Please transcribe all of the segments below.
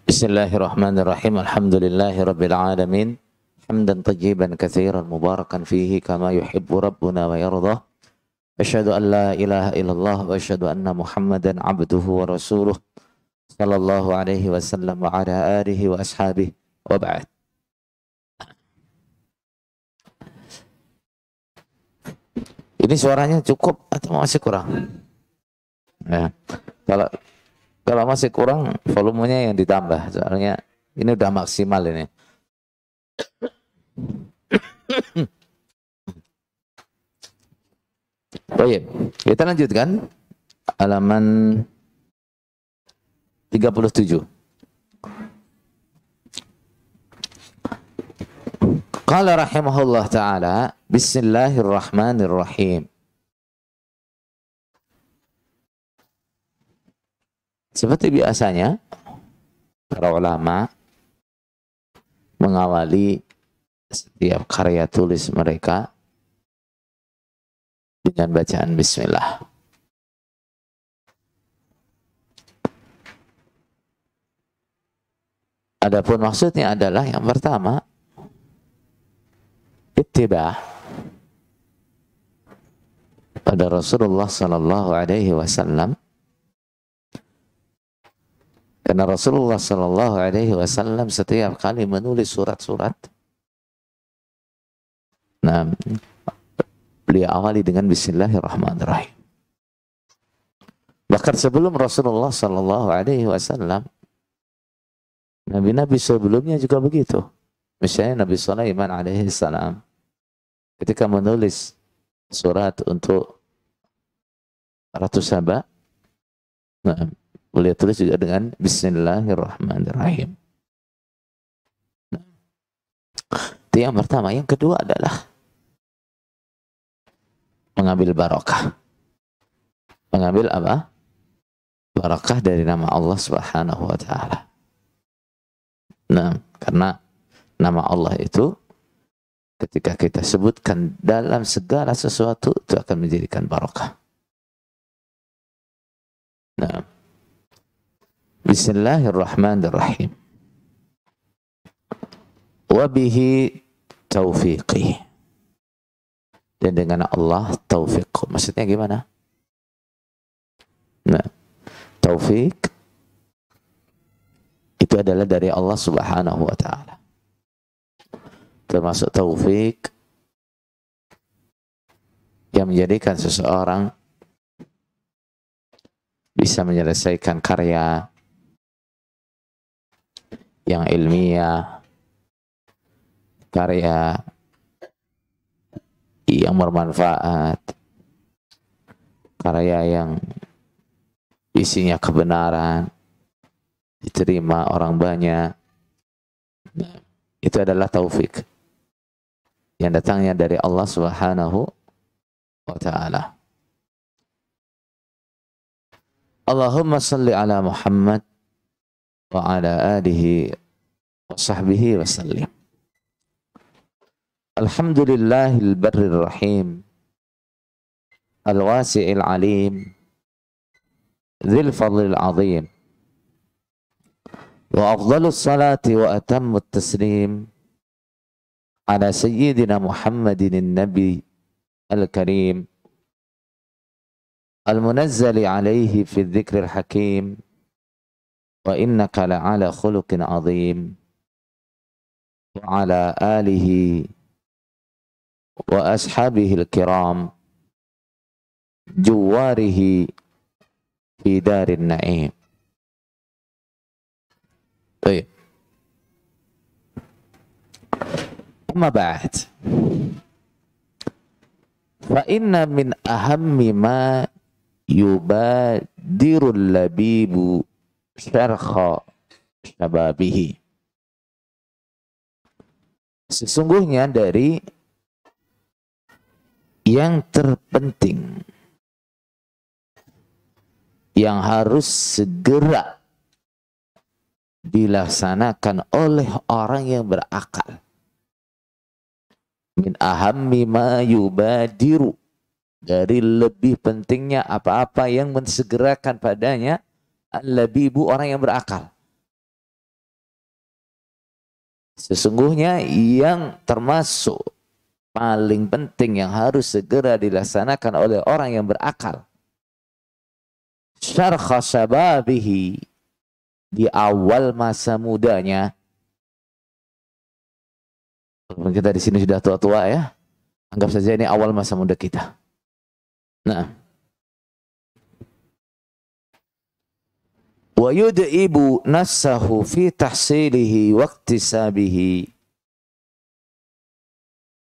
Bismillahirrahmanirrahim. Alhamdulillahirabbil alamin. Hamdan tayyiban katsiran mubarakan fihi kama yuhibbu rabbuna wa yardah. Asyhadu an la ilaha illallah wa asyhadu anna Muhammadan abduhu wa rasuluh sallallahu alaihi wasallam wa ala alihi wa ashabihi wa ba'd. Ini suaranya cukup atau masih kurang? Ya. Kalau masih kurang, volumenya yang ditambah. Soalnya ini udah maksimal ini. Baik, kita lanjutkan halaman 37. Qala rahimahullah ta'ala, bismillahirrahmanirrahim. Seperti biasanya, para ulama mengawali setiap karya tulis mereka dengan bacaan bismillah. Adapun maksudnya adalah yang pertama, ittiba' pada Rasulullah sallallahu alaihi wasallam. Karena Rasulullah sallallahu alaihi wasallam setiap kali menulis surat-surat, nah, beliau awali dengan bismillahirrahmanirrahim. Bahkan sebelum Rasulullah sallallahu alaihi wasallam, nabi-nabi sebelumnya juga begitu. Misalnya Nabi Sulaiman alaihi salam ketika menulis surat untuk Ratu Saba, nah, beliau tulis juga dengan bismillahirrahmanirrahim. Nah, itu yang pertama. Yang kedua adalah mengambil barakah. Mengambil apa? Barakah dari nama Allah Subhanahu wa ta'ala. Nah, karena nama Allah itu ketika kita sebutkan dalam segala sesuatu itu akan menjadikan barakah. Nah, bismillahirrahmanirrahim. Wabihi taufiqi. Dan dengan Allah taufiqku. Maksudnya gimana? Nah, taufik itu adalah dari Allah Subhanahu wa ta'ala. Termasuk taufik yang menjadikan seseorang bisa menyelesaikan karya yang ilmiah, karya yang bermanfaat, karya yang isinya kebenaran, diterima orang banyak. Itu adalah taufik yang datangnya dari Allah Subhanahu wa ta'ala. Allahumma salli ala Muhammad wa ala alihi wa sahbihi wa sallim. Alhamdulillahil barrir rahim, al-wasi'il alim, dzil fadlil azim. Wa afdalus salati wa atammut taslim ala sayyidina Muhammadin nabi al-karim al-munazzali alaihi fi dzikril hakim. Wa innaka la'ala khuluqin azim. Wa ala alihi wa ashabihi al-kiram juwarihi fi darin na'im. Baik. Amma ba'd. Fa inna min ahammi ma yubadirul labibu syarkha syababihi. Sesungguhnya dari yang terpenting yang harus segera dilaksanakan oleh orang yang berakal, min ahammi ma yubadiru, dari lebih pentingnya apa-apa yang mensegerakan padanya al-labibu, orang yang berakal. Sesungguhnya yang termasuk paling penting yang harus segera dilaksanakan oleh orang yang berakal, syarkha syababihi, di awal masa mudanya. Walaupun kita di sini sudah tua-tua ya, anggap saja ini awal masa muda kita. Nah, wa yud'ibu nafsahu fi tahsilihi wa iktisabihi,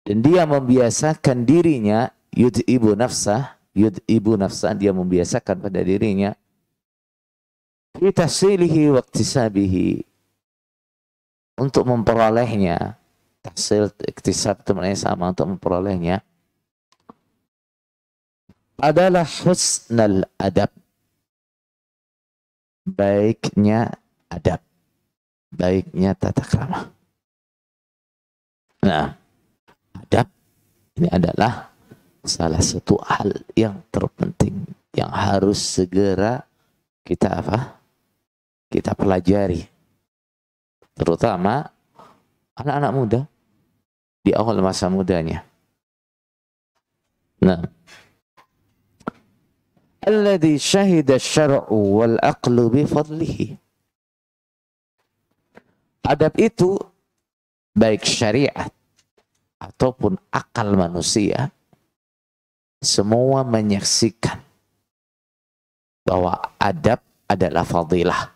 dan dia membiasakan dirinya, yud'ibu nafsah, dia membiasakan pada dirinya fi tahsilihi wa iktisabihi, untuk memperolehnya. Tahsil, iktisab itu maknanya sama, untuk memperolehnya adalah husnal adab, baiknya adab, baiknya tata krama. Nah, adab ini adalah salah satu hal yang terpenting yang harus segera kita kita pelajari, terutama anak-anak muda di awal masa mudanya. Nah, alladhi syahida syar'u wal aqlu bi fadlihi. Adab itu baik syariat ataupun akal manusia semua menyaksikan bahwa adab adalah fadilah.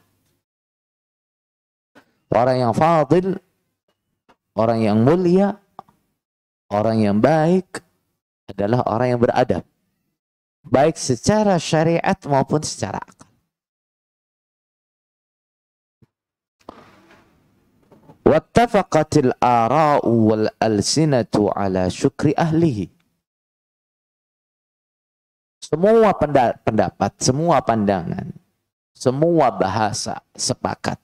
Orang yang fadil, orang yang mulia, orang yang baik adalah orang yang beradab, baik secara syariat maupun secara akal. Wattafaqatil ara'u wal alsinatu ala syukri ahlihi. Semua pendapat, semua pandangan, semua bahasa sepakat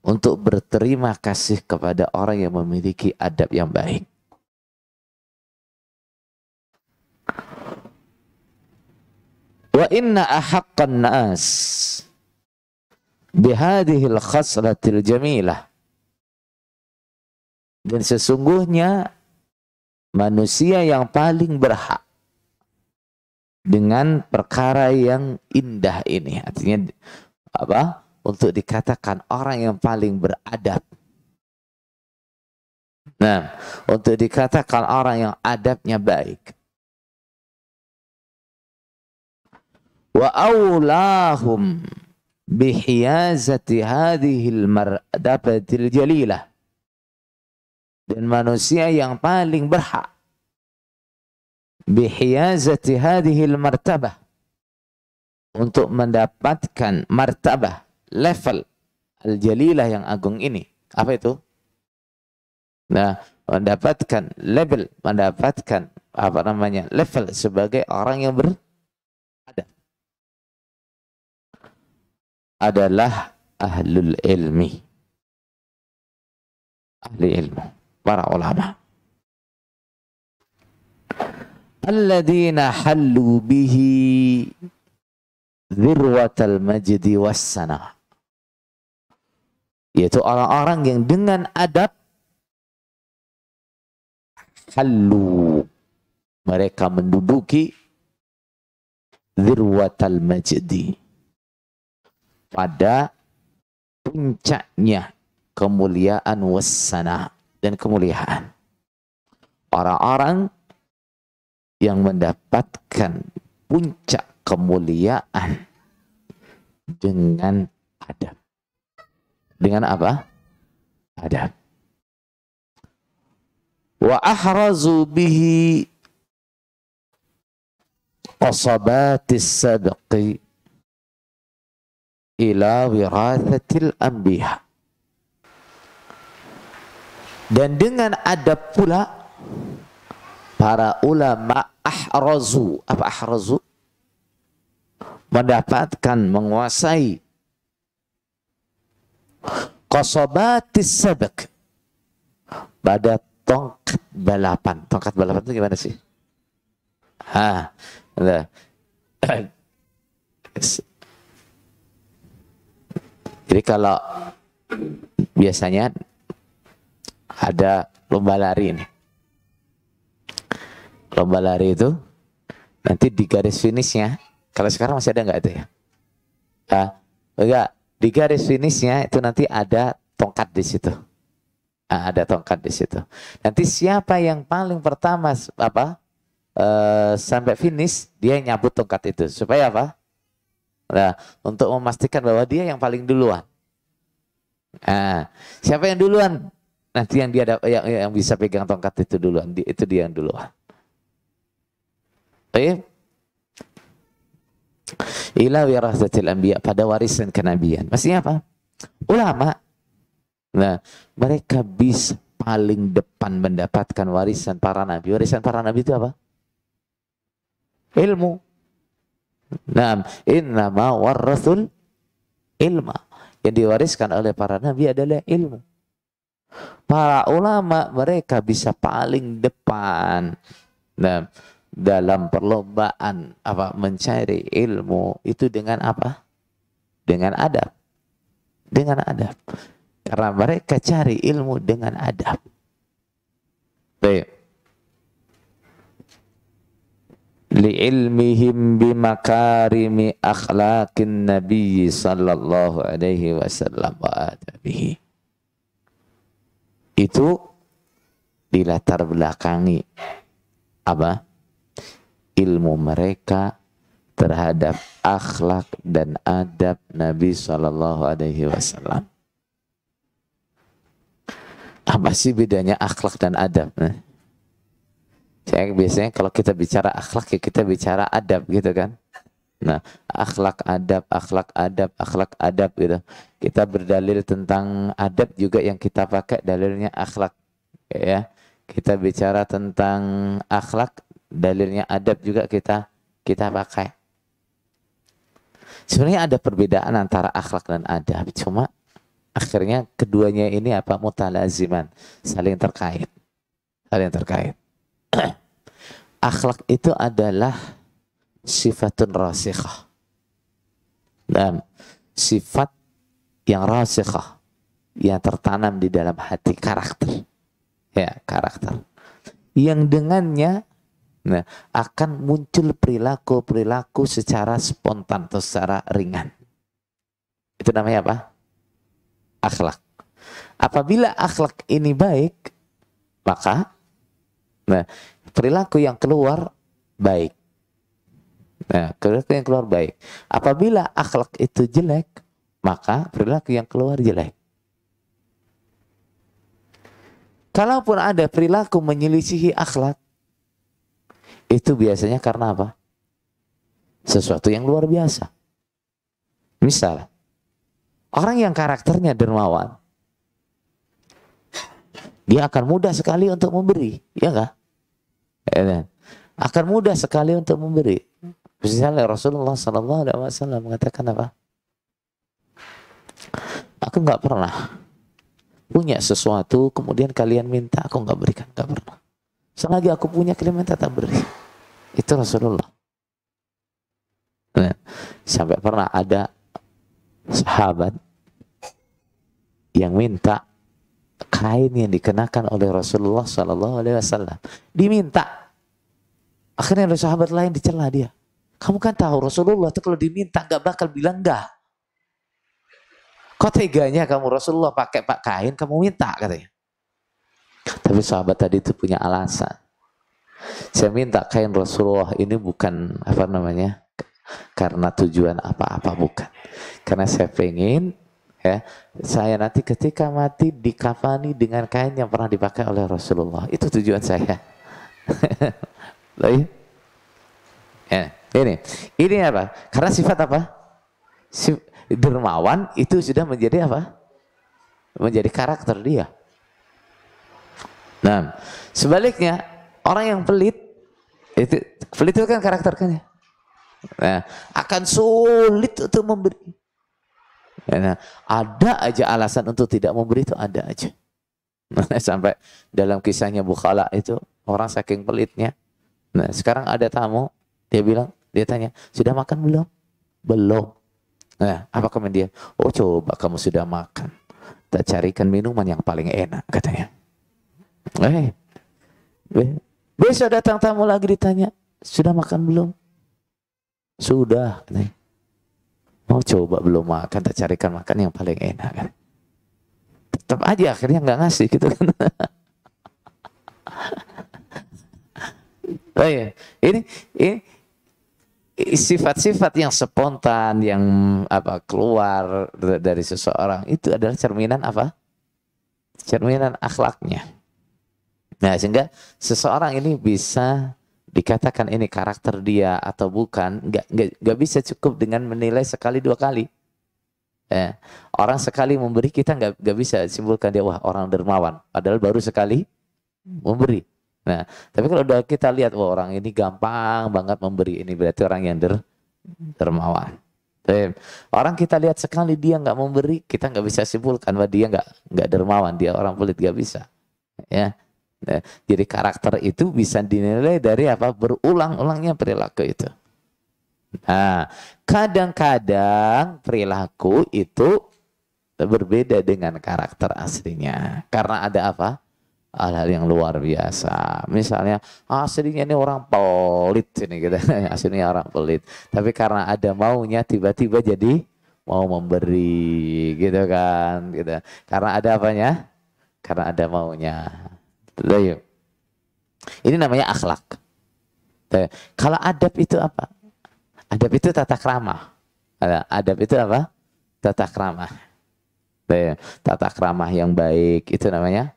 untuk berterima kasih kepada orang yang memiliki adab yang baik. Wa inna ahaqqan nas bihadihil khaslatil jamilah. Dan sesungguhnya manusia yang paling berhak dengan perkara yang indah ini, artinya apa? Untuk dikatakan orang yang paling beradab. Nah, untuk dikatakan orang yang adabnya baik. Wa aulahum bihiyazati hadhil martabatil jalilah. Dan manusia yang paling berhak bihiyazati hadhil martabah, untuk mendapatkan martabah, level al-jalilah yang agung ini. Apa itu? Nah, mendapatkan label, mendapatkan level sebagai orang yang beradab adalah ahlul ilmi, ahli ilmu, para ulama. Alladzina hallu bihi dzirwatal majdi wassana, yaitu orang-orang yang dengan adab hallu, mereka menduduki dzirwatal majdi, pada puncaknya kemuliaan wassana, dan kemuliaan. Orang-orang yang mendapatkan puncak kemuliaan dengan adab. Dengan apa? Adab. Wa ahrazu bihi qasabatis sabqi ila wirathatil anbiya. Dan dengan adab pula para ulama ahrazu. Apa ahrazu? Mendapatkan, menguasai qasabatis sabq, pada tongkat balapan. Tongkat balapan itu gimana sih? Nah. Jadi kalau biasanya ada lomba lari ini. Lomba lari itu nanti di garis finishnya, kalau sekarang masih ada nggak itu ya? Enggak, di garis finishnya itu nanti ada tongkat di situ. Ada tongkat di situ. Nanti siapa yang paling pertama sampai finish, dia nyabut tongkat itu. Supaya apa? Nah, untuk memastikan bahwa dia yang paling duluan. Siapa yang duluan? Nanti yang bisa pegang tongkat itu duluan. Itu dia yang duluan. Baik. Ila wirasatil anbiya, pada warisan kenabian. Maksudnya apa? Ulama. Nah, mereka bisa paling depan mendapatkan warisan para nabi. Warisan para nabi itu apa? Ilmu. Naam, innama warathul ilma. Yang diwariskan oleh para nabi adalah ilmu. Para ulama mereka bisa paling depan. Nah, dalam perlombaan mencari ilmu itu dengan apa? Dengan adab. Dengan adab. Karena mereka cari ilmu dengan adab. Baik. Li'ilmihim bimakarimi akhlaqin Nabi sallallahu alaihi wasallam wa adabihi. Itu dilatar belakangi apa? Ilmu mereka terhadap akhlak dan adab Nabi sallallahu alaihi wasallam. Apa sih bedanya akhlak dan adab? Biasanya kalau kita bicara akhlak ya kita bicara adab gitu kan. Nah, akhlak adab gitu. Kita berdalil tentang adab juga yang kita pakai dalilnya akhlak ya. Kita bicara tentang akhlak, dalilnya adab juga kita pakai. Sebenarnya ada perbedaan antara akhlak dan adab, cuma akhirnya keduanya ini mutalaziman, saling terkait. Akhlak itu adalah sifatun rasikhah. Dan sifat yang rasikhah, yang tertanam di dalam hati, karakter. Ya, karakter. Yang dengannya akan muncul perilaku secara spontan atau secara ringan. Itu namanya apa? Akhlak. Apabila akhlak ini baik, maka perilaku yang keluar baik. Perilaku yang keluar baik. Apabila akhlak itu jelek, maka perilaku yang keluar jelek. Kalaupun ada perilaku menyelisihi akhlak, itu biasanya karena apa? Sesuatu yang luar biasa. Misal, orang yang karakternya dermawan, dia akan mudah sekali untuk memberi, ya enggak? Akan mudah sekali untuk memberi. Misalnya Rasulullah SAW mengatakan apa? Aku enggak pernah punya sesuatu, kemudian kalian minta, aku enggak berikan, enggak pernah. Selagi aku punya, kalian minta, tak beri. Itu Rasulullah. Sampai pernah ada sahabat yang minta kain yang dikenakan oleh Rasulullah SAW. Diminta. Akhirnya ada sahabat lain dicela dia. Kamu kan tahu Rasulullah itu kalau diminta gak bakal bilang enggak. Kok teganya kamu Rasulullah pakai kain, kamu minta katanya. Tapi sahabat tadi itu punya alasan. Saya minta kain Rasulullah ini bukan karena tujuan apa-apa, bukan. Karena saya pengen saya nanti ketika mati dikafani dengan kain yang pernah dipakai oleh Rasulullah. Itu tujuan saya. Ini apa? Karena sifat apa? Dermawan itu sudah menjadi apa? Menjadi karakter dia. Nah, sebaliknya orang yang pelit itu kan karakternya. Nah, akan sulit untuk memberi. Nah, ada aja alasan untuk tidak memberi, itu ada aja. Sampai dalam kisahnya Bukhala itu orang saking pelitnya Nah, sekarang ada tamu, dia tanya, sudah makan belum? Belum. Nah, apa komen dia? Oh, coba kamu sudah makan. Tak carikan minuman yang paling enak, katanya. Eh, besok datang tamu lagi ditanya, sudah makan belum? Sudah. Katanya. Oh, coba belum makan, tak carikan makan yang paling enak, kan? Tetap aja akhirnya nggak ngasih, gitu kan? Oh iya, ini sifat-sifat yang spontan yang keluar dari seseorang itu adalah cerminan apa? Cerminan akhlaknya. Nah, sehingga seseorang ini bisa dikatakan ini karakter dia atau bukan, nggak bisa cukup dengan menilai sekali dua kali. Orang sekali memberi kita nggak bisa simpulkan dia wah orang dermawan, padahal baru sekali memberi. Nah, tapi kalau udah kita lihat wah orang ini gampang banget memberi, ini berarti orang yang dermawan. Orang kita lihat sekali dia nggak memberi, kita nggak bisa simpulkan bahwa dia nggak dermawan, dia orang pelit, nggak bisa. Ya, nah, jadi karakter itu bisa dinilai dari apa berulang-ulangnya perilaku itu. Nah, kadang-kadang perilaku itu berbeda dengan karakter aslinya karena ada apa? Hal-hal yang luar biasa. Misalnya aslinya ini orang pelit ini gitu. Aslinya orang pelit. Tapi karena ada maunya tiba-tiba jadi mau memberi gitu kan gitu. Karena ada apanya? Karena ada maunya. Yuk. Ini namanya akhlak. Kalau adab itu apa? Adab itu tata krama. Adab itu apa? Tata krama. Tata krama yang baik itu namanya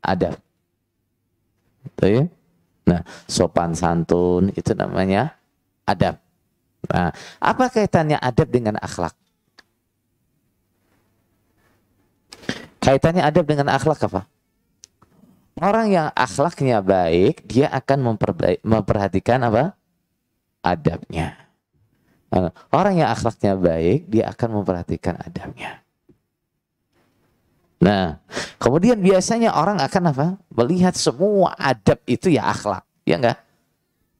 adab. Ya? Nah, sopan santun itu namanya adab. Nah, apa kaitannya adab dengan akhlak? Kaitannya adab dengan akhlak apa? Orang yang akhlaknya baik, dia akan memperhatikan apa? Adabnya. Nah, orang yang akhlaknya baik, dia akan memperhatikan adabnya. Nah, kemudian biasanya orang akan apa? Melihat semua adab itu ya akhlak, ya enggak?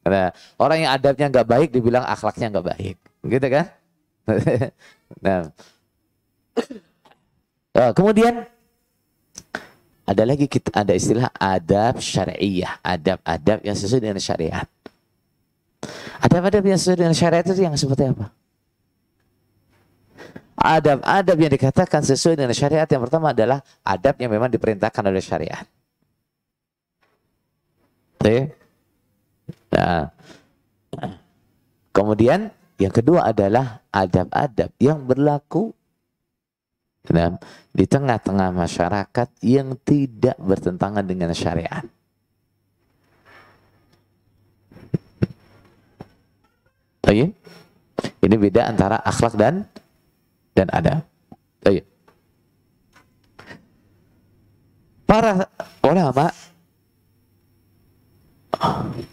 Nah, orang yang adabnya enggak baik dibilang akhlaknya enggak baik, gitu kan? Nah, kemudian ada lagi ada istilah adab syariah, adab-adab yang sesuai dengan syariat. Adab-adab yang sesuai dengan syariat itu yang seperti apa? Adab-adab yang dikatakan sesuai dengan syariat yang pertama adalah adab yang memang diperintahkan oleh syariat. Nah, kemudian yang kedua adalah adab-adab yang berlaku di tengah-tengah masyarakat yang tidak bertentangan dengan syariat. Ini beda antara akhlak dan adab. Para ulama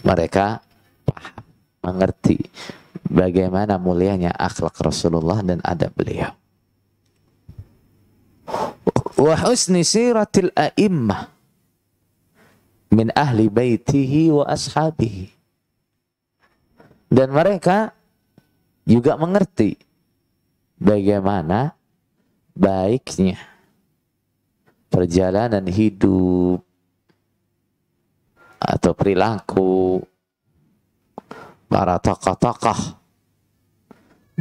mereka paham, mengerti bagaimana mulianya akhlak Rasulullah dan adab beliau. Wa husni siratil a'immah min ahli baitihi wa ashabihi. Dan mereka juga mengerti bagaimana baiknya perjalanan hidup atau perilaku para tokoh-tokoh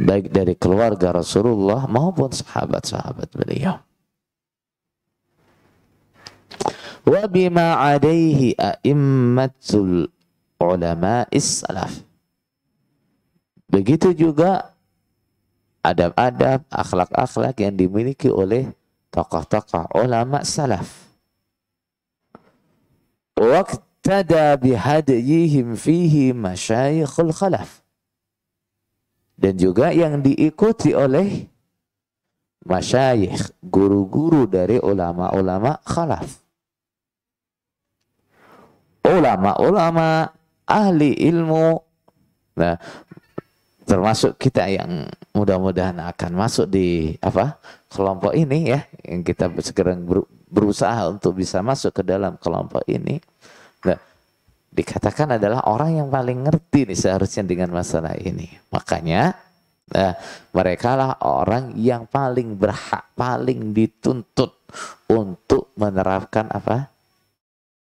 baik dari keluarga Rasulullah maupun sahabat-sahabat beliau. Wa bima alaihi a'immatul ulama'is salaf. Begitu juga adab-adab, akhlak-akhlak yang dimiliki oleh tokoh-tokoh ulama salaf. Waqtada bihadiyihim fihi masyayikhul khalaf. Dan juga yang diikuti oleh masyayikh, guru-guru dari ulama-ulama khalaf. Ulama-ulama ahli ilmu. Nah, termasuk kita yang mudah-mudahan akan masuk di kelompok ini ya, yang kita segera berusaha untuk bisa masuk ke dalam kelompok ini. Nah, dikatakan adalah orang yang paling ngerti nih seharusnya dengan masalah ini. Makanya mereka lah orang yang paling berhak, paling dituntut untuk menerapkan apa?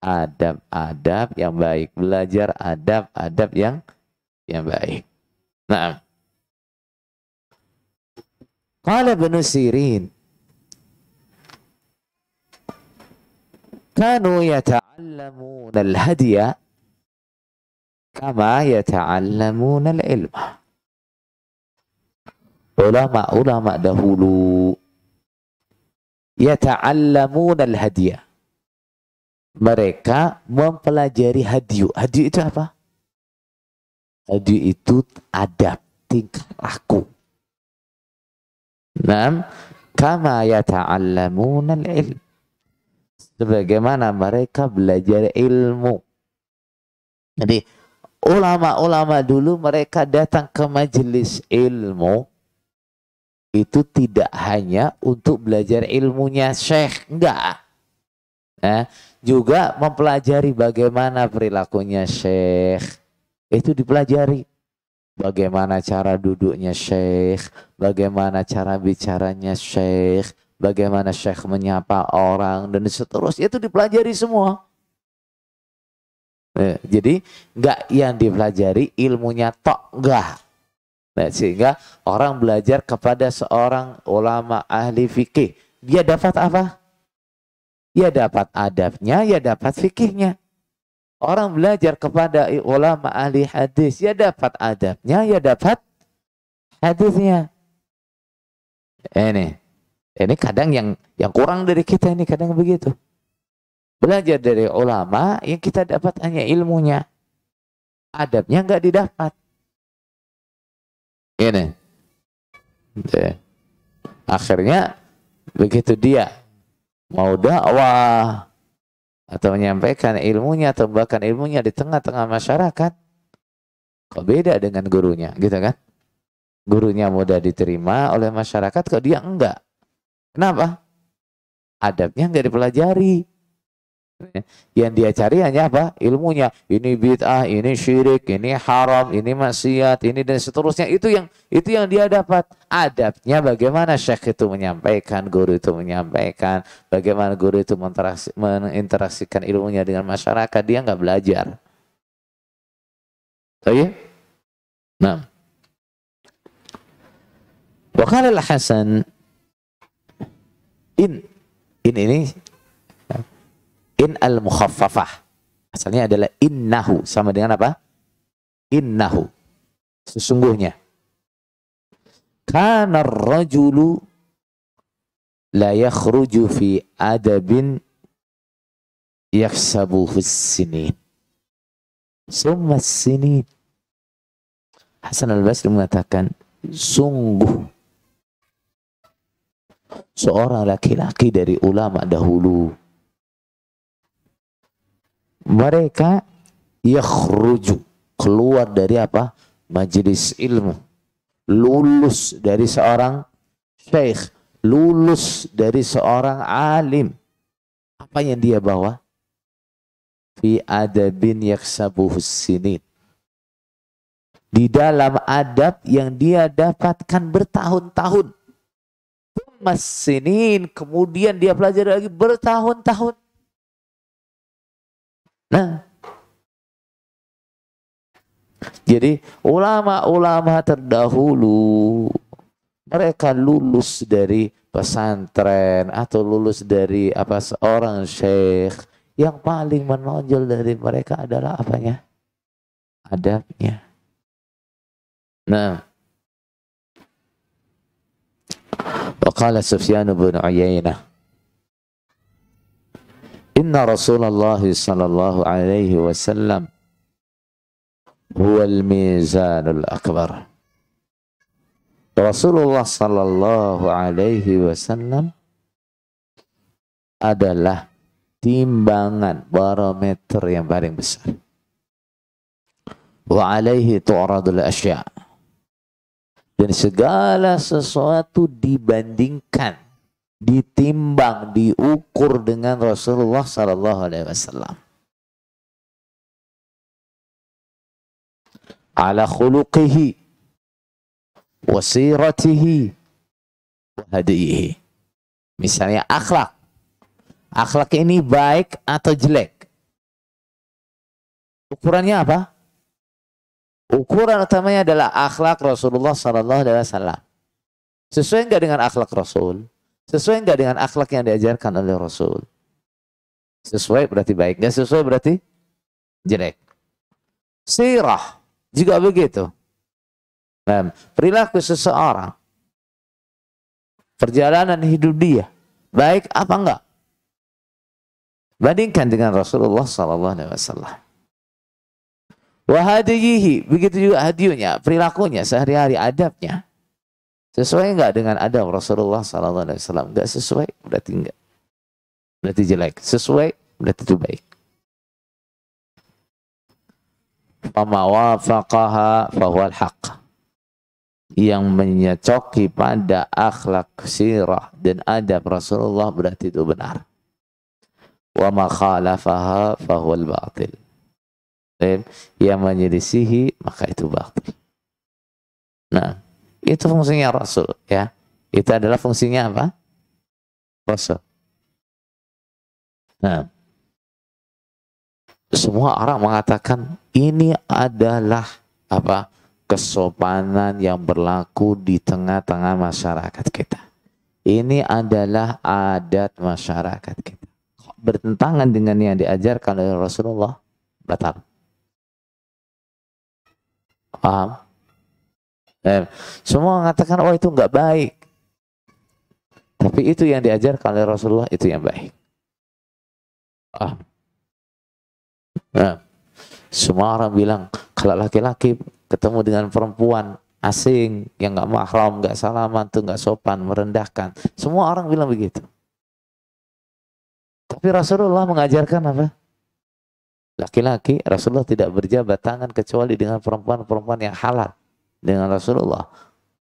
Adab-adab yang baik, belajar adab-adab yang baik. Nah, qala Ibnu Sirin, kanu yata'allamuna al-hadiya kama yata'allamuna al-ilma. Ulama-ulama dahulu yata'allamuna al-hadiya, mereka mempelajari hadyu. Hadyu itu apa? Hadyu itu adab, tingkah laku. Naam, kama yata'allamuna al-ilm, sebagaimana mereka belajar ilmu. Jadi ulama-ulama dulu mereka datang ke majelis ilmu itu tidak hanya untuk belajar ilmunya syekh, enggak. Juga mempelajari bagaimana perilakunya syekh, itu dipelajari. Bagaimana cara duduknya syekh, bagaimana cara bicaranya syekh, bagaimana syekh menyapa orang, dan seterusnya, itu dipelajari semua. Jadi enggak yang dipelajari ilmunya tok, enggak. Nah, sehingga orang belajar kepada seorang ulama ahli fikih, dia dapat apa? Ya dapat adabnya, ya dapat fikihnya. Orang belajar kepada ulama ahli hadis, ya dapat adabnya, ya dapat hadisnya. Ini kadang yang kurang dari kita ini kadang begitu. Belajar dari ulama yang kita dapat hanya ilmunya, adabnya nggak didapat. Ini, akhirnya begitu dia mau dakwah atau menyampaikan ilmunya atau bahkan ilmunya di tengah-tengah masyarakat, kok beda dengan gurunya, gitu kan? Gurunya mudah diterima oleh masyarakat, kok dia enggak. Kenapa? Adabnya enggak dipelajari. Yang dia cari hanya apa? Ilmunya. Ini bid'ah, ini syirik, ini haram, ini maksiat, ini dan seterusnya. Itu yang dia dapat. Adabnya bagaimana syekh itu menyampaikan, guru itu menyampaikan, bagaimana guru itu menginteraksikan ilmunya dengan masyarakat, dia nggak belajar. Oke? Nah. Wa qala al-Hasan ini in al-mukhaffafah. Asalnya adalah innahu, sama dengan apa? Innahu. Sesungguhnya. Kana ar-rajulu la yakhruju fi adabin yaksabuhu as-sinin. Summa as-sinin. Hasan al-Basri mengatakan, sungguh seorang laki-laki dari ulama dahulu, mereka yakhruju, keluar dari apa? Majelis ilmu, lulus dari seorang syekh, lulus dari seorang alim. Apa yang dia bawa? Fi adabin yaksabuhus sinin, di dalam adab yang dia dapatkan bertahun-tahun. Sinin, kemudian dia pelajari lagi bertahun-tahun. Nah, jadi ulama-ulama terdahulu mereka lulus dari pesantren atau lulus dari apa seorang syekh, yang paling menonjol dari mereka adalah apanya? Adabnya. Nah, وقال سفيان بن عيينة إن رسول الله صلى الله عليه وسلم هو الميزان الأكبر. Rasulullah sallallahu alaihi wasallam adalah timbangan barometer yang paling besar. Wa alaihi tu'radul asya', dan segala sesuatu dibandingkan, ditimbang, diukur dengan Rasulullah sallallahu alaihi wasallam. ala khuluqihi wa siratihi wa hadiyihi. Misalnya akhlak. Akhlak ini baik atau jelek? Ukurannya apa? Ukuran utamanya adalah akhlak Rasulullah SAW. Sesuai enggak dengan akhlak Rasul? Sesuai enggak dengan akhlak yang diajarkan oleh Rasul? Sesuai berarti baik, enggak sesuai berarti jelek. Sirah juga begitu. Nah, perilaku seseorang, perjalanan hidup dia, baik apa enggak? Bandingkan dengan Rasulullah SAW. Wahadiyihi, begitu juga hadiunya, perilakunya, sehari-hari, adabnya. Sesuai enggak dengan adab Rasulullah SAW? Enggak sesuai, berarti enggak. Berarti jelek. Sesuai, berarti itu baik. Fama wafaqaha fahuwal haq. Yang menyocoki pada akhlak, sirah, dan adab Rasulullah berarti itu benar. Wa ma khalafaha fahuwal batil. Yang menyelisihi maka itu batil. Nah, itu fungsinya Rasul, ya. Itu adalah fungsinya apa? Rasul. Nah, semua orang mengatakan ini adalah apa? Kesopanan yang berlaku di tengah-tengah masyarakat kita. Ini adalah adat masyarakat kita. Bertentangan dengan yang diajarkan oleh Rasulullah, batal. Paham? Semua mengatakan, oh itu enggak baik. Tapi itu yang diajarkan oleh Rasulullah, itu yang baik. Nah, semua orang bilang, kalau laki-laki ketemu dengan perempuan asing, yang enggak mahram, enggak salaman, itu enggak sopan, merendahkan. Semua orang bilang begitu. Tapi Rasulullah mengajarkan apa? Laki-laki, Rasulullah tidak berjabat tangan kecuali dengan perempuan-perempuan yang halal dengan Rasulullah,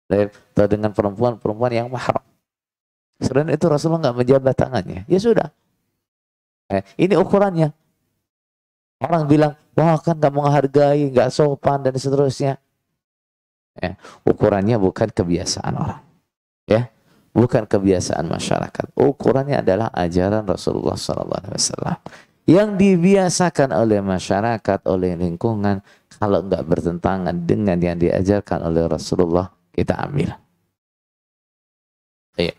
atau dengan perempuan-perempuan yang mahram. Selain itu Rasulullah nggak menjabat tangannya. Ya sudah. Ini ukurannya. Orang bilang, wah kan nggak menghargai, nggak sopan dan seterusnya. Ukurannya bukan kebiasaan orang, ya, bukan kebiasaan masyarakat. Ukurannya adalah ajaran Rasulullah SAW. Yang dibiasakan oleh masyarakat, oleh lingkungan, kalau enggak bertentangan dengan yang diajarkan oleh Rasulullah, kita ambil. Iya.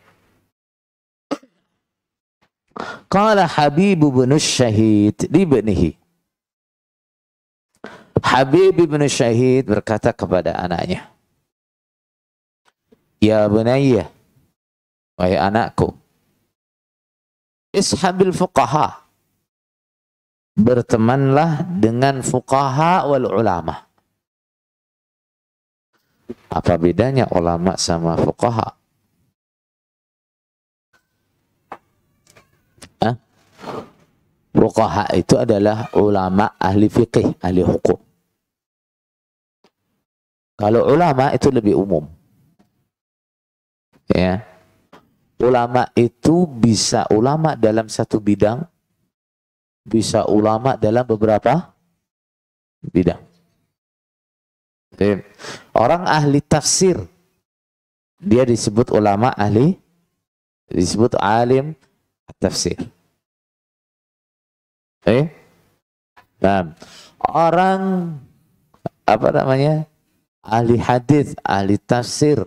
Qala Habib bin Syahid li ibnihi. Habib bin Syahid berkata kepada anaknya, ya bunayya, wahai anakku, ishabil fuqaha, bertemanlah dengan fuqaha wal ulama. Apa bedanya ulama sama fuqaha? Fuqaha itu adalah ulama ahli fiqih, ahli hukum. Kalau ulama itu lebih umum. Ya. Ulama itu bisa ulama dalam satu bidang, bisa ulama dalam beberapa bidang. Orang ahli tafsir, dia disebut ulama ahli, disebut alim tafsir. Nah, orang apa namanya, ahli hadis, ahli tafsir,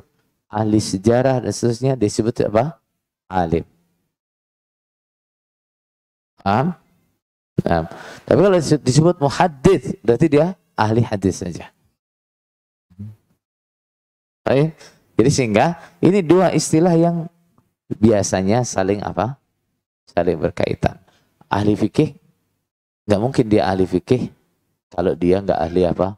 ahli sejarah dan seterusnya disebut apa? Alim. Paham? Nah, tapi kalau disebut muhaddits, berarti dia ahli hadis saja. Jadi sehingga ini dua istilah yang biasanya saling apa? Saling berkaitan. Ahli fikih, nggak mungkin dia ahli fikih kalau dia nggak ahli apa?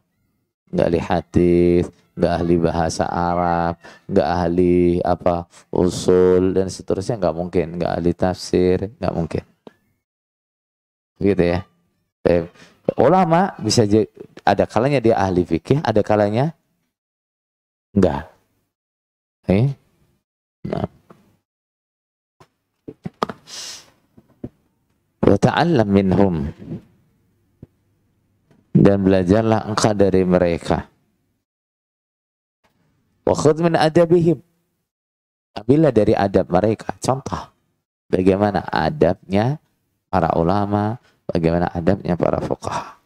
Nggak ahli hadis, nggak ahli bahasa Arab, nggak ahli apa? Usul dan seterusnya, nggak mungkin. Nggak ahli tafsir, nggak mungkin. Gitu ya. Ulama bisa ada kalanya dia ahli fikih, ada kalanya enggak. Nah. Wa ta'allam minhum, dan belajarlah engkau dari mereka. Wa khudh min adabihim. Ambillah dari adab mereka. Contoh bagaimana adabnya para ulama, bagaimana adabnya para fuqaha.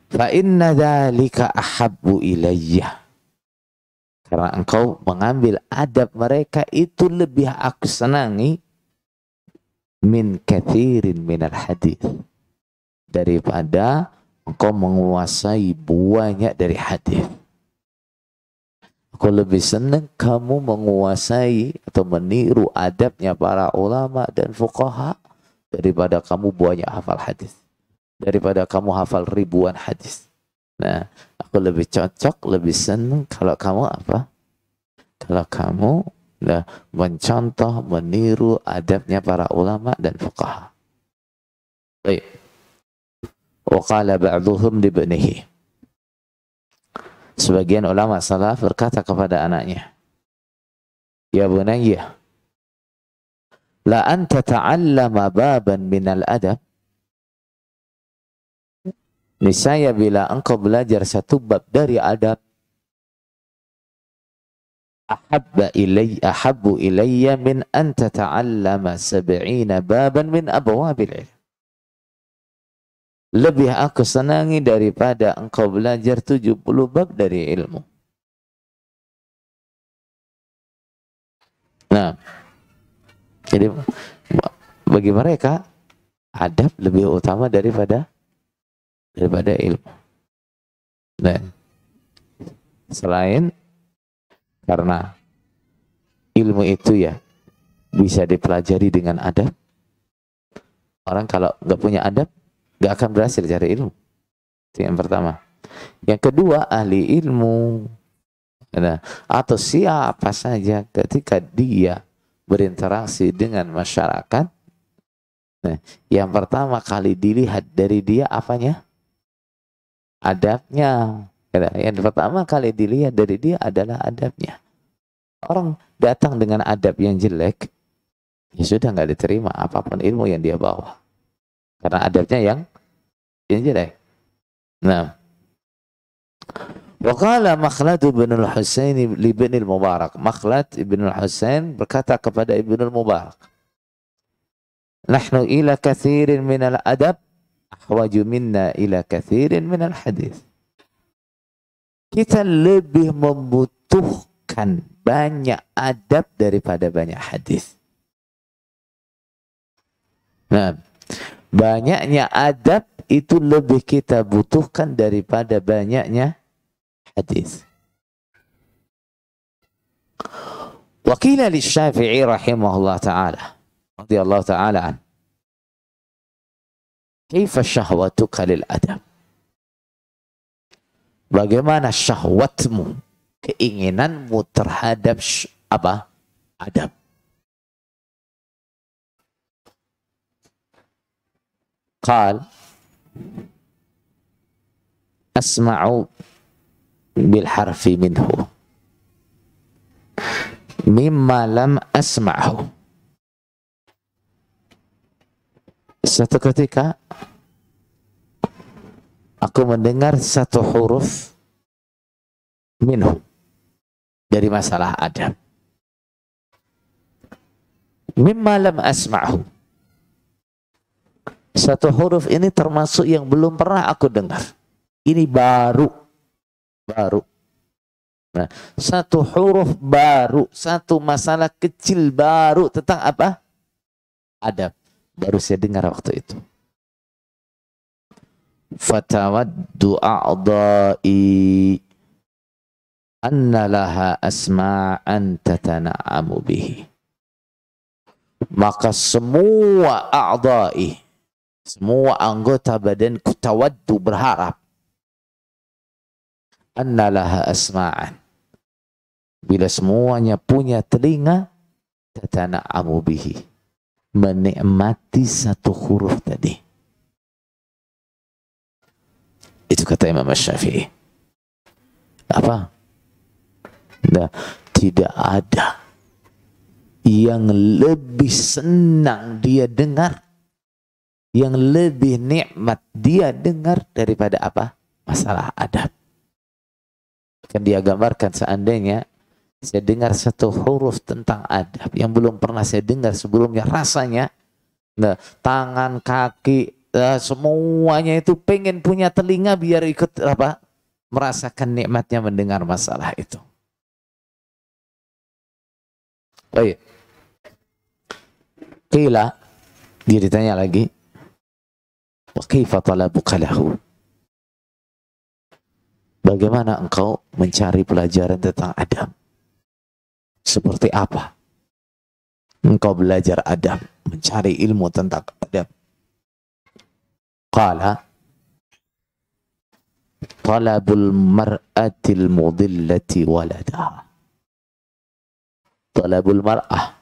Fa inna dzalika ahabbu ilayya. Karena engkau mengambil adab mereka itu lebih aku senangi min kathirin minal hadis, daripada engkau menguasai banyak dari hadis. Aku lebih senang kamu menguasai atau meniru adabnya para ulama dan fuqaha daripada kamu banyak hafal hadis, daripada kamu hafal ribuan hadis. Nah, aku lebih cocok, lebih senang kalau kamu apa? Kalau kamu mencontoh, meniru adabnya para ulama dan fuqaha. Baik. Wa qala ba'dhuhum li ibnihi. Sebagian ulama salaf berkata kepada anaknya, ya bunayya, la anta ta'allama baban minal adab. Niscaya bila engkau belajar satu bab dari adab, ahabbu ilayya min an tata'allama 70 baban min abwabil ilm. Lebih aku senangi daripada engkau belajar 70 bab dari ilmu. Nah, jadi bagi mereka adab lebih utama daripada ilmu. Nah, selain karena ilmu itu ya bisa dipelajari dengan adab. Orang kalau nggak punya adab nggak akan berhasil cari ilmu. Itu yang pertama. Yang kedua, ahli ilmu atau siapa saja ketika dia berinteraksi dengan masyarakat, nah, yang pertama kali dilihat dari dia apanya? Adabnya. Yang pertama kali dilihat dari dia adalah adabnya. Orang datang dengan adab yang jelek, ya sudah nggak diterima apapun ilmu yang dia bawa. Karena adabnya yang jelek. Nah, waqala Makhlad bin al-Husain li ibn al-Mubarak. Makhlad ibn al-Husain berkata kepada ibn al-Mubarak, nahnu ila kathirin min al-adab ahwaju minna ila kathirin min al-hadith. Kita lebih membutuhkan banyak adab daripada banyak hadis. Nah, banyaknya adab itu lebih kita butuhkan daripada banyaknya hadis. Wa qila lisy-Syafi'i rahimahullah ta'ala radhiyallahu ta'ala an, kaifa syahwatuka lil adab? Bagaimana syahwatmu, keinginanmu terhadap apa? Adab. Qal asma'u bil harfi minhu mimma lam asma'hu. Suatu ketika aku mendengar satu huruf minhu dari masalah adab. Mimma lam asma'hu. Satu huruf ini termasuk yang belum pernah aku dengar. Ini baru. Nah, satu huruf baru, satu masalah kecil baru tentang apa? Adab. Baru saya dengar waktu itu. Fatawaddu a'dha'i anna laha asma'an tatana'amu bihi. Maka semua a'dha'i, semua anggota badanku tawaddu, berharap, anna laha asma'an, bila semuanya punya telinga, tatana'amu bihi, menikmati satu huruf tadi. Itu kata Imam Syafi'i. Apa? Nah, tidak ada yang lebih senang dia dengar, yang lebih nikmat dia dengar daripada apa? Masalah adab. Kan dia gambarkan seandainya saya dengar satu huruf tentang adab yang belum pernah saya dengar sebelumnya, rasanya nah, tangan, kaki, semuanya itu pengen punya telinga biar ikut apa? Merasakan nikmatnya mendengar masalah itu. Baik. Qila, dia ditanya lagi, wa kaifa talabuka lahu? Bagaimana engkau mencari pelajaran tentang adab? Seperti apa engkau belajar adab, mencari ilmu tentang adab? Qala, talabul mar'atil mudillati waladaha. Talabul mar'ah,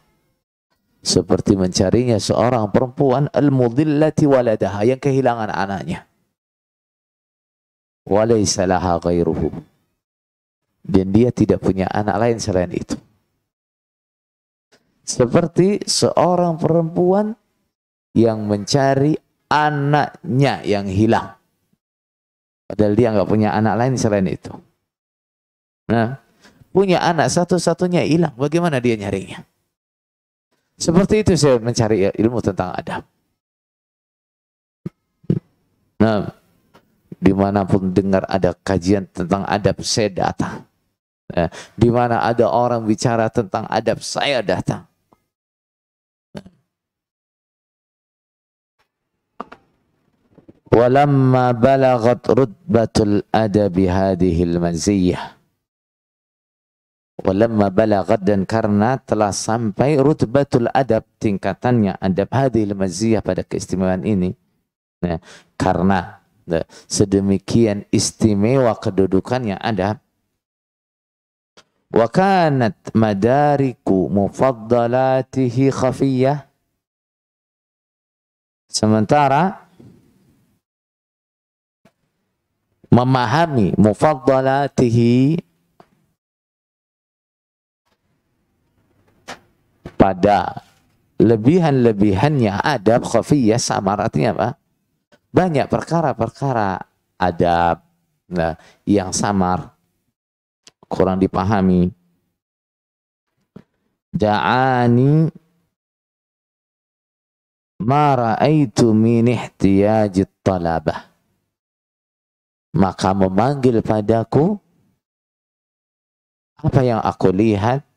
seperti mencarinya seorang perempuan al-mudillati waladaha, yang kehilangan anaknya. Walaysa laha ghairuhu, dan dia tidak punya anak lain selain itu. Seperti seorang perempuan yang mencari anaknya yang hilang, padahal dia nggak punya anak lain selain itu. Nah, punya anak satu-satunya hilang, bagaimana dia nyarinya? Seperti itu saya mencari ilmu tentang adab. Nah, dimanapun dengar ada kajian tentang adab, saya datang. Nah, di mana ada orang bicara tentang adab, saya datang. Walamma balagat rutbatul adabi hadhil maziyah. Walamma balagat, dan karena telah sampai rutbatul adab, tingkatannya adab hadhil maziyah, pada keistimewaan ini. Nah, karena sedemikian istimewa kedudukannya adab, wa kanat madariku mufaddalatihi khafiyah, sementara memahami mufaddalatihi, pada lebihan-lebihannya adab, khafiyah samar, artinya apa? Banyak perkara-perkara adab yang samar, kurang dipahami. Da'ani ma ra'aitu min ihtiyajit talabah, maka memanggil padaku apa yang aku lihat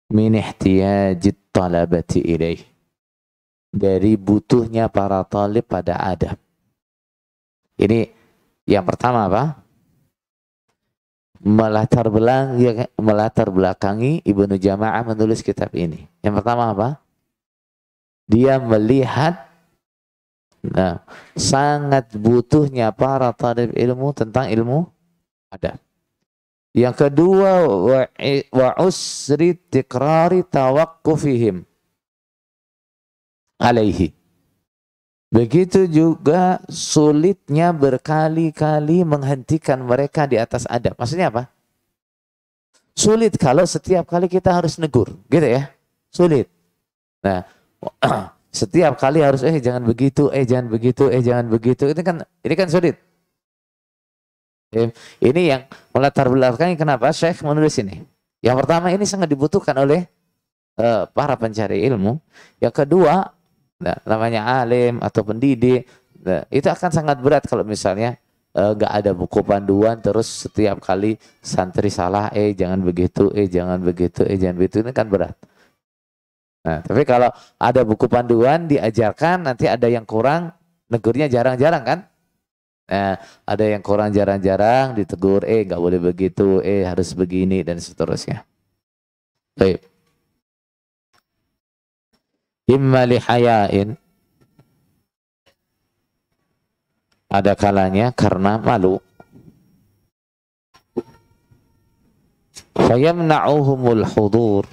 min ihtiyajit talabati ilaih, dari butuhnya para talib pada adab. Ini yang pertama apa? Melatar belakangi Ibnu Jama'ah menulis kitab ini. Yang pertama apa? Dia melihat sangat butuhnya para talib ilmu tentang ilmu adab. Yang kedua, wa usri tikrari tawaqqufihim alaihi. Begitu juga sulitnya berkali-kali menghentikan mereka di atas adab. Maksudnya apa? Sulit kalau setiap kali kita harus negur, gitu ya. Sulit. Nah, setiap kali harus jangan begitu, jangan begitu, jangan begitu. Ini kan sulit. Ini yang melatar belakangi kenapa Syekh menulis ini. Yang pertama, ini sangat dibutuhkan oleh para pencari ilmu. Yang kedua, namanya alim atau pendidik, itu akan sangat berat kalau misalnya nggak ada buku panduan, terus setiap kali santri salah, jangan begitu, jangan begitu, jangan begitu, ini kan berat. Nah, tapi kalau ada buku panduan diajarkan, nanti ada yang kurang, negurnya jarang-jarang kan? Nah, ada yang kurang jarang-jarang ditegur, nggak boleh begitu, harus begini, dan seterusnya. Baik. Imma lihayain, ada kalanya karena malu. Fayamna'uhumul hudur,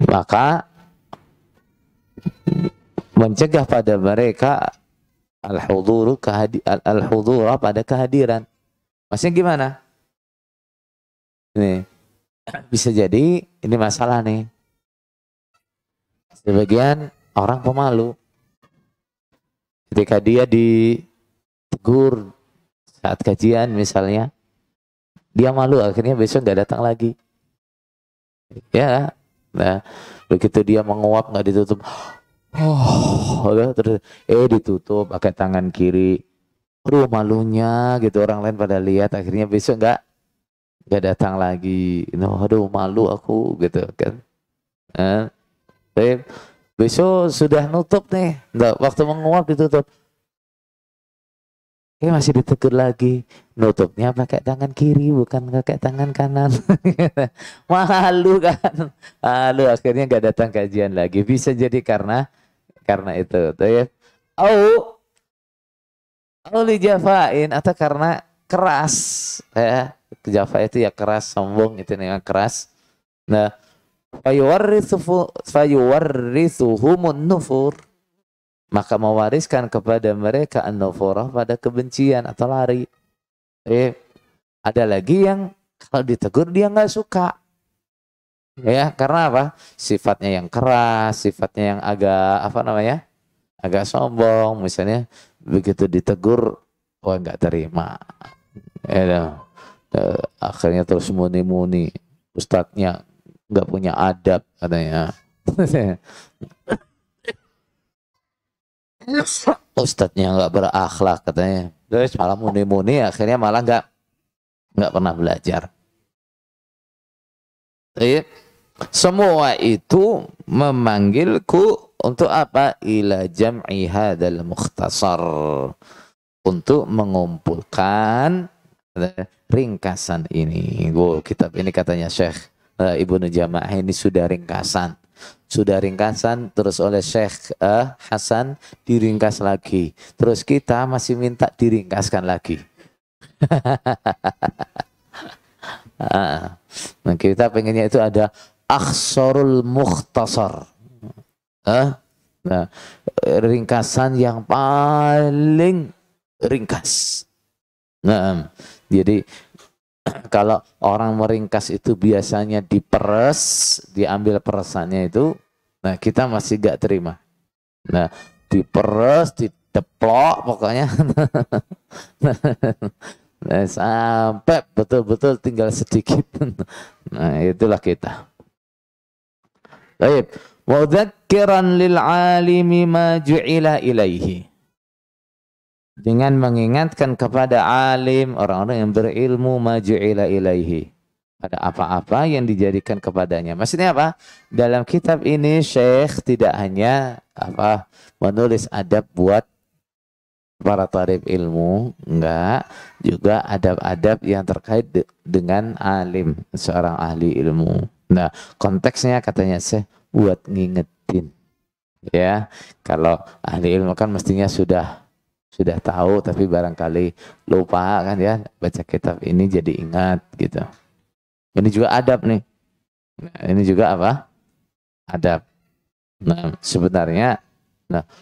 maka mencegah pada mereka al-huduru, al-hudura, pada kehadiran. Maksudnya gimana? Ini bisa jadi ini masalah nih. Sebagian orang pemalu, ketika dia ditegur saat kajian misalnya, dia malu akhirnya besok nggak datang lagi. Ya, nah begitu dia menguap nggak ditutup, terus ditutup pakai tangan kiri. Aduh malunya gitu, orang lain pada lihat, akhirnya besok nggak datang lagi. Aduh malu aku gitu kan. Besok sudah nutup nih, nggak, waktu menguap ditutup. Masih ditegur lagi, nutupnya pakai tangan kiri bukan pakai tangan kanan. Malu kan, malu akhirnya nggak datang kajian lagi. Bisa jadi karena itu. Au li jafain, atau karena keras, ya. Jafa itu ya keras, sombong itu yang keras. Nah, fayuwarrithuhumun nufur, maka mewariskan kepada mereka an-nufurah pada kebencian atau lari. Ada lagi yang kalau ditegur dia nggak suka. Ya, karena apa? Sifatnya yang keras, sifatnya yang agak sombong, misalnya begitu ditegur, nggak terima. Akhirnya terus muni-muni, ustadznya nggak punya adab katanya. Ustadznya nggak berakhlak katanya. Terus malah muni-muni, akhirnya malah nggak pernah belajar. Jadi, semua itu memanggilku untuk apa? Ila jam'i hadzal mukhtasar, untuk mengumpulkan ringkasan ini. Kitab ini katanya Syekh Ibnu Jama'ah ini sudah ringkasan. Terus oleh Syekh Hasan diringkas lagi. Terus kita masih minta diringkaskan lagi. Nah, kita pengennya itu ada akhsarul mukhtasar. Nah, ringkasan yang paling ringkas. Nah, jadi kalau orang meringkas itu biasanya diperes, diambil peresannya itu, nah kita masih gak terima. Nah, diperes, dideplok pokoknya. Nah, sampai betul-betul tinggal sedikit. Nah, itulah kita. Baik, mudzakiran lil alimi ma ju'ila ilaihi, dengan mengingatkan kepada alim, orang-orang yang berilmu, maju'ila ilaihi, pada apa-apa yang dijadikan kepadanya. Maksudnya apa? Dalam kitab ini Syekh tidak hanya menulis adab buat para thalib ilmu, enggak, juga adab-adab yang terkait dengan alim, seorang ahli ilmu. Nah, konteksnya katanya Syekh buat ngingetin. Ya, kalau ahli ilmu kan mestinya sudah tahu, tapi barangkali lupa kan ya, baca kitab ini jadi ingat gitu. Ini juga adab nih. Nah, ini juga apa? Adab. Nah, sebenarnya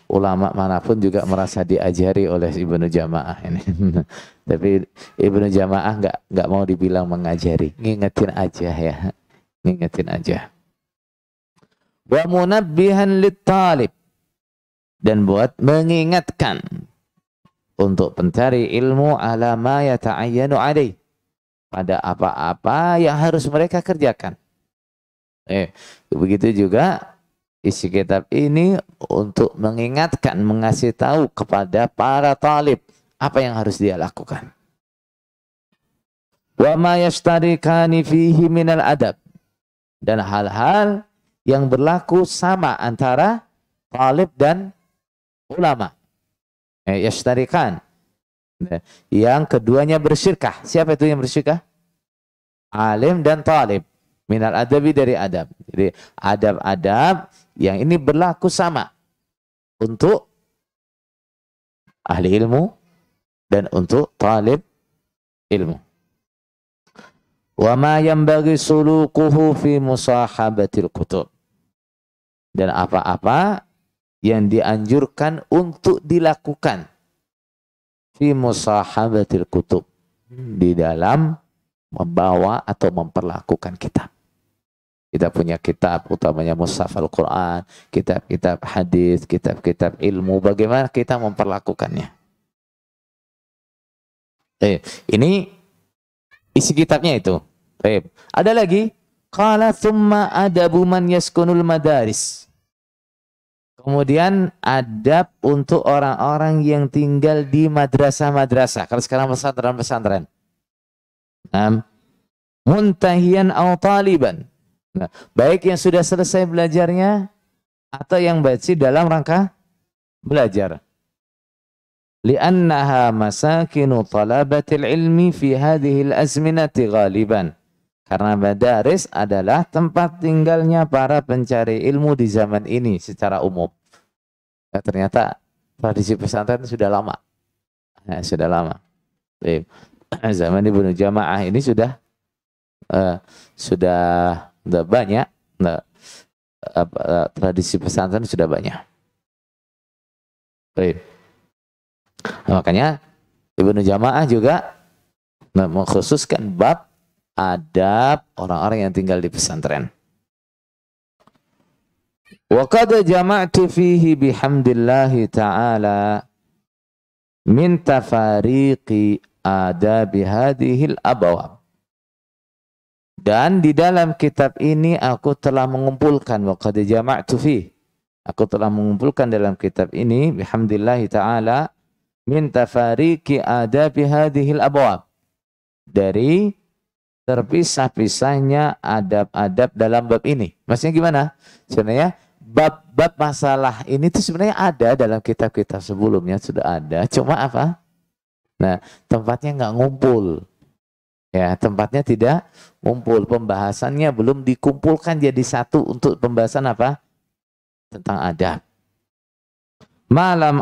ulama manapun juga merasa diajari oleh Ibnu Jama'ah ini. Tapi Ibnu Jama'ah nggak mau dibilang mengajari, ngingetin aja ya. Ngingetin aja. Wa munabbihan lit-talib, dan buat mengingatkan untuk pencari ilmu ala ma yata'ayyanu alaih, pada apa-apa yang harus mereka kerjakan. Begitu juga isi kitab ini untuk mengingatkan, mengasih tahu kepada para talib apa yang harus dia lakukan. Wa ma yashtarikani fihi minal adab, dan hal-hal yang berlaku sama antara talib dan ulama. Yashtarikan, yang keduanya bersyirkah. Siapa itu yang bersyirkah? Alim dan talib. Minal adabi, dari adab. Jadi adab-adab yang ini berlaku sama untuk ahli ilmu dan untuk talib ilmu. Wa ma yanbaghi sulukuhu fi musahabatil kutub, dan apa-apa yang dianjurkan untuk dilakukan fi musahabatil kutub, di dalam membawa atau memperlakukan kitab. Kita punya kitab, utamanya mushaf Al-Quran, kitab-kitab hadis, kitab-kitab ilmu, bagaimana kita memperlakukannya. Ini isi kitabnya itu. Ada lagi. Qala thumma adabu man yaskunul madaris. Kemudian adab untuk orang-orang yang tinggal di madrasah-madrasah. Kalau sekarang pesantren-pesantren. Muntahiyan au taliban. Nah, baik yang sudah selesai belajarnya atau yang masih dalam rangka belajar. Li'annaha masakinu talabatil ilmi fi hadhil azminati ghaliban. Karena madaris adalah tempat tinggalnya para pencari ilmu di zaman ini secara umum. Ya, ternyata tradisi pesantren sudah lama. Nah, sudah lama. Zaman Ibnu Jamaah ini sudah banyak. Tradisi pesantren sudah banyak. Nah, makanya Ibnu Jamaah juga mengkhususkan bab adab orang-orang yang tinggal di pesantren. Wa qad jama'tu fihi bihamdillahi ta'ala min tafariqi adabi hadhil abawab. Dan di dalam kitab ini aku telah mengumpulkan, wa qad jama'tu fihi, aku telah mengumpulkan dalam kitab ini bihamdillahi ta'ala min tafariqi adabi hadhil abawab, dari terpisah-pisahnya adab-adab dalam bab ini. Maksudnya gimana? Sebenarnya bab-bab masalah ini tuh sebenarnya ada dalam kitab-kitab sebelumnya, sudah ada. Cuma apa? Nah, tempatnya nggak ngumpul. Ya, tempatnya tidak ngumpul. Pembahasannya belum dikumpulkan jadi satu untuk pembahasan apa? Tentang adab. Malam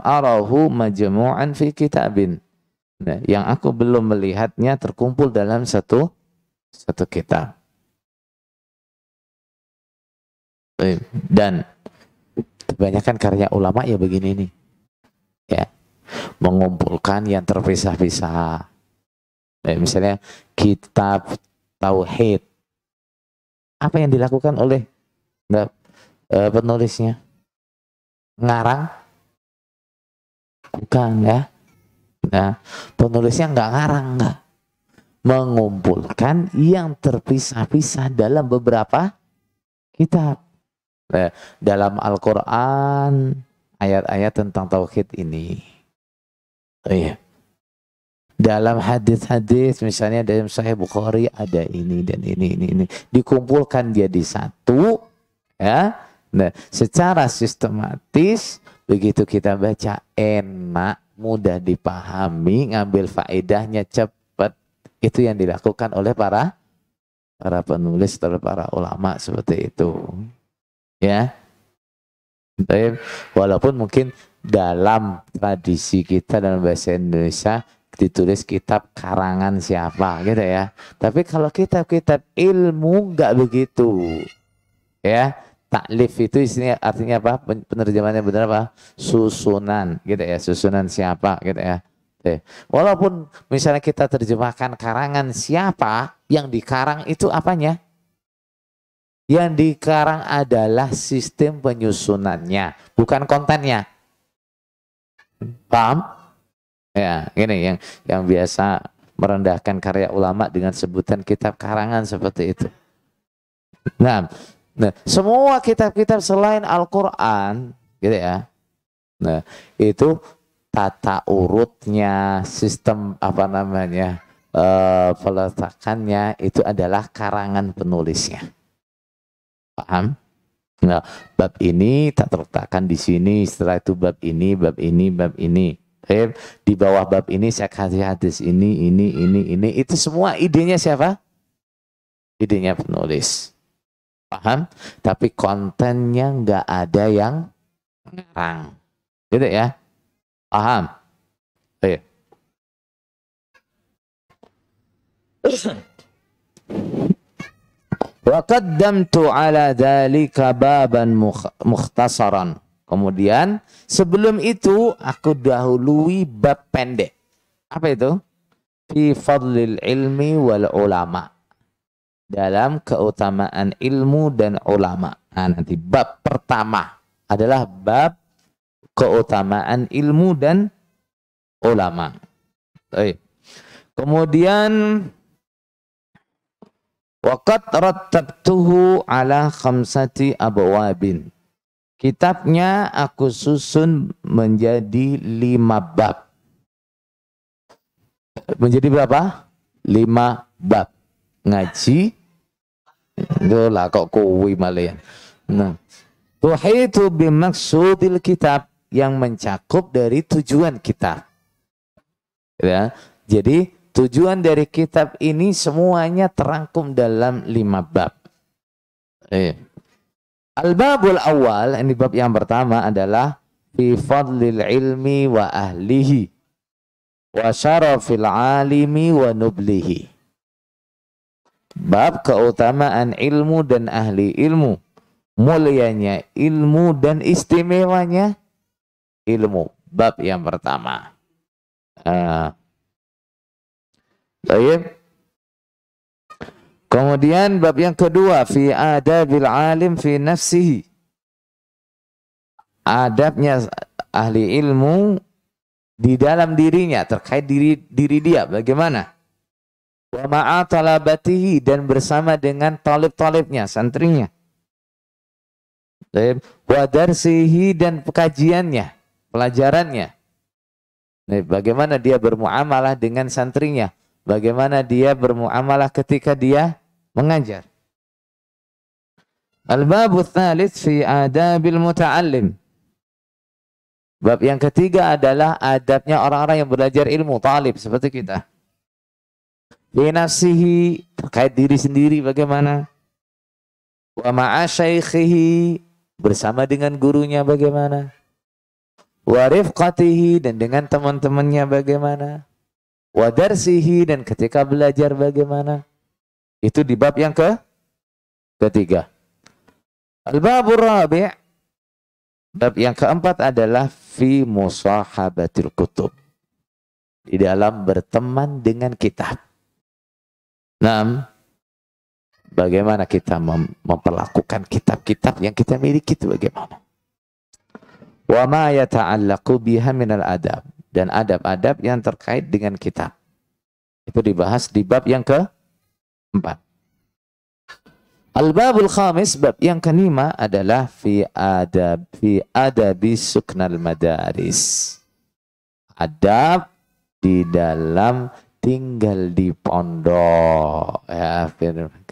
arahu majmu'an fi kitabin. Nah, yang aku belum melihatnya terkumpul dalam satu kitab. Dan kebanyakan karya ulama ya begini nih. Ya, mengumpulkan yang terpisah-pisah. Misalnya kitab tauhid. Apa yang dilakukan oleh penulisnya? Ngarang? Bukan ya. Nah, penulisnya nggak ngarang, nggak. Mengumpulkan yang terpisah-pisah dalam beberapa kitab. Dalam Al-Quran, ayat-ayat tentang tauhid ini. Dalam hadis-hadis, misalnya dalam Sahih Bukhari ada ini dan ini. Dikumpulkan jadi satu, ya. Nah, secara sistematis, begitu kita baca enak, mudah dipahami, ngambil faedahnya cepat. Itu yang dilakukan oleh para penulis, oleh para ulama seperti itu. Ya. Walaupun mungkin dalam tradisi kita dalam bahasa Indonesia ditulis kitab karangan siapa gitu ya. Tapi kalau kitab-kitab ilmu nggak begitu. Ya. Taklif itu isinya artinya apa? Penerjemahannya benar apa? Susunan gitu ya. Susunan siapa gitu ya. Walaupun misalnya kita terjemahkan karangan siapa, yang dikarang itu apanya? Yang dikarang adalah sistem penyusunannya, bukan kontennya. Paham? Ya, ini yang biasa merendahkan karya ulama dengan sebutan kitab karangan seperti itu. Nah, semua kitab-kitab selain Al-Quran, gitu ya. Nah, itu tata urutnya, sistem peletakannya itu adalah karangan penulisnya. Paham? Nah, bab ini tak terletakkan di sini, setelah itu bab ini, bab ini, bab ini. Di bawah bab ini saya kasih hadis ini. Itu semua idenya siapa? Idenya penulis. Paham? Tapi kontennya nggak ada yang ngarang. Gitu ya? Paham? Iya. Wa qaddamtu ala dzalika baban mukhtasaran. Kemudian sebelum itu aku dahului bab pendek. Apa itu? Fi fadlil ilmi wal ulama. Dalam keutamaan ilmu dan ulama. Nah, nanti bab pertama adalah bab keutamaan ilmu dan ulama. Baik. Kemudian waqad rattabtuhu ala khamsati abwabin. Kitabnya aku susun menjadi 5 bab. Menjadi berapa? 5 bab. Ngaji. Itulah kok kuwi malah ya. Nah, tuhitu bimaksudil kitab, yang mencakup dari tujuan kitab. Ya. Jadi tujuan dari kitab ini semuanya terangkum dalam 5 bab. Al-babul awal, ini bab yang pertama adalah fi fadlil ilmi wa ahlihi wa syarafil alimi wa nublihi. Bab keutamaan ilmu dan ahli ilmu, mulianya ilmu dan istimewanya ilmu. Bab yang pertama. Baik. Kemudian bab yang kedua, fi adabil alim fi nafsihi. Adabnya ahli ilmu di dalam dirinya, terkait diri dia bagaimana? Wa ma'a talabatihi, dan bersama dengan talib-talibnya, santrinya. Wa darsihi, dan pekajiannya, pelajarannya. Bagaimana dia bermuamalah dengan santrinya? Bagaimana dia bermuamalah ketika dia mengajar? Al-babu tsalits fi adabil muta'allim. Bab yang ketiga adalah adabnya orang-orang yang belajar ilmu, talib seperti kita. Fi nafsihi, terkait diri sendiri bagaimana? Wa ma'a syaikhihi, bersama dengan gurunya bagaimana? Wa rifqatihi, dan dengan teman-temannya bagaimana? Wa darsihi, dan ketika belajar bagaimana? Itu di bab yang ketiga. Al-babur rabi', bab yang keempat adalah fi musahabatil kutub, di dalam berteman dengan kitab. Nah, bagaimana kita memperlakukan kitab-kitab yang kita miliki itu bagaimana? Wa ma yata'allaqu biha minal adab, dan adab-adab yang terkait dengan kitab. Itu dibahas di bab yang keempat. Al-babul khamis, bab yang kelima adalah fi adabi suknal madaris. Adab di dalam tinggal di pondok. Ya,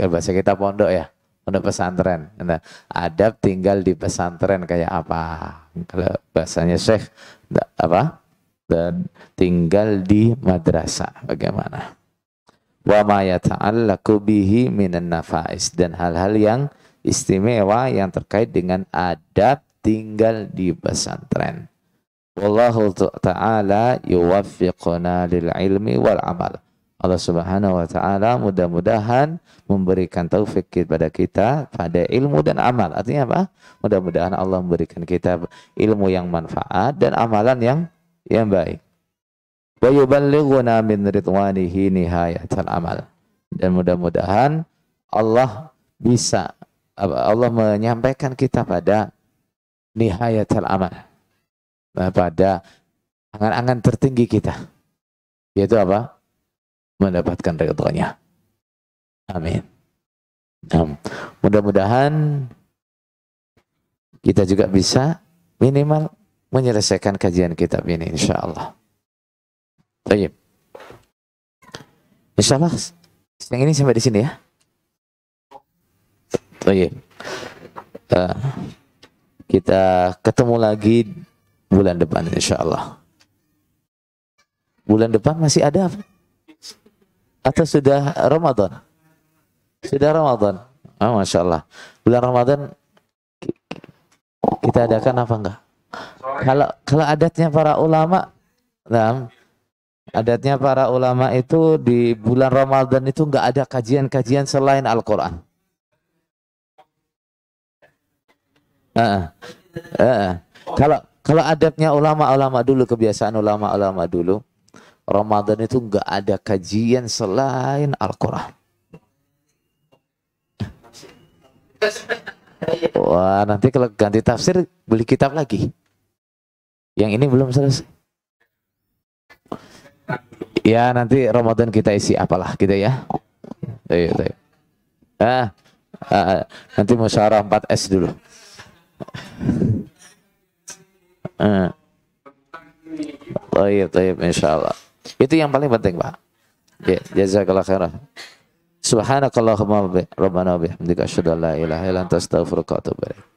bahasa kita pondok ya, pondok pesantren. Nah, adab tinggal di pesantren kayak apa? Kalau bahasanya Syekh apa? Dan tinggal di madrasah bagaimana? Wa ma yata'allaqu bihi minan nafais, dan hal-hal yang istimewa yang terkait dengan adab tinggal di pesantren. Wallahu ta'ala yuwaffiquna lil ilmi wal amal. Allah Subhanahu wa taala mudah-mudahan memberikan taufik kepada kita pada ilmu dan amal. Artinya apa? Mudah-mudahan Allah memberikan kita ilmu yang manfaat dan amalan yang baik. Wa yuballighuna min ridwanihi nihayatal amal. Dan mudah-mudahan Allah menyampaikan kita pada nihayatal amal, pada angan-angan tertinggi kita, yaitu apa? Mendapatkan ridhonya. Amin. Mudah-mudahan kita juga bisa minimal menyelesaikan kajian kitab ini, insyaallah. Baik. Insyaallah yang ini sampai di sini ya. Baik. Kita ketemu lagi bulan depan insyaallah. Bulan depan masih ada apa? Atau sudah Ramadan? Sudah Ramadan. Oh, Masya Allah. Bulan Ramadan kita adakan apa enggak? Kalau adatnya para ulama, nah, adatnya para ulama itu di bulan Ramadan itu enggak ada kajian-kajian selain Al-Quran. Kalau adatnya ulama-ulama dulu, kebiasaan ulama-ulama dulu, Ramadan itu enggak ada kajian selain Al-Quran. Wah, nanti kalau ganti tafsir beli kitab lagi. Yang ini belum selesai. Ya nanti Ramadan kita isi apalah gitu ya. Ayo, ayo. Nanti musyawarah 4S dulu. Tayyib, insyaallah. Itu yang paling penting, Pak. Ya, jazakallah khairan. Subhanakallahumma rabbana bihamdika asyhadu an la ilaha illa anta astaghfiruka wa atubu ilaik.